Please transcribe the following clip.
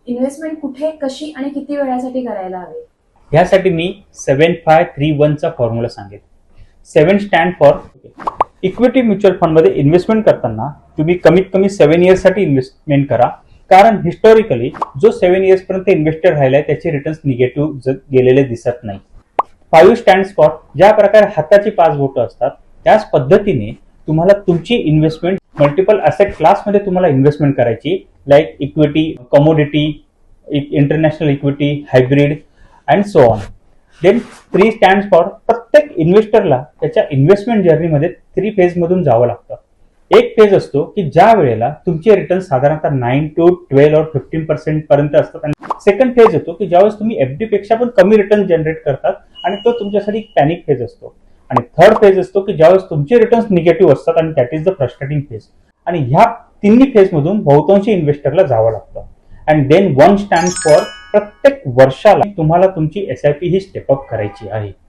Investment कुठे, कशी आणि किती वेळासाठी करायला हवी? ह्यासाठी मी 7531 चा फॉर्म्युला सांगेन. 7 stand for equity mutual fund मध्ये इन्व्हेस्टमेंट करताना तुम्ही कमीत कमी 7 इयर्स साठी इन्व्हेस्टमेंट करा. कारण हिस्टॉरिकली जो 7 इयर्स पर्यंत इन्व्हेस्टर राहिलाय त्याचे रिटर्न्स निगेटिव्ह गेलेले दिसत नाही. 5 स्टँड फॉर ज्या प्रकारे हाताची 5 बोटं असतात त्याच पद्धतीने तुम्हाला तुमची इन्व्हेस्टमेंट मल्टिपल असेट क्लासमध्ये तुम्हाला इन्व्हेस्टमेंट करायची, like equity, commodity, international equity, hybrid and so on. Then 3 stand for प्रत्येक इन्व्हेस्टरला त्याच्या इन्व्हेस्टमेंट जर्नीमध्ये 3 फेज मधून जावं लागतं. एक फेज असतो की ज्या वेळेला तुमचे रिटर्न साधारणतः 9 to 12 or 15% पर्यंत असतात. आणि सेकंड फेज येतो की ज्यावेळेस तुम्ही एफडी पेक्षा पण कमी रिटर्न जनरेट करतात आणि तो तुमच्यासाठी पॅनिक फेज असतो. आणि थर्ड फेज असतो की ज्यावेळेस तुमचे रिटर्न्स निगेटिव्ह असतात आणि that is the frustrating phase. आणि ह्या तिन्ही फेज मधून बहुतांशी इन्व्हेस्टरला जावं लागतं. अँड देन 1 स्टँड फॉर प्रत्येक वर्षाला तुम्हाला तुमची एसआयपी ही स्टेपअप करायची आहे.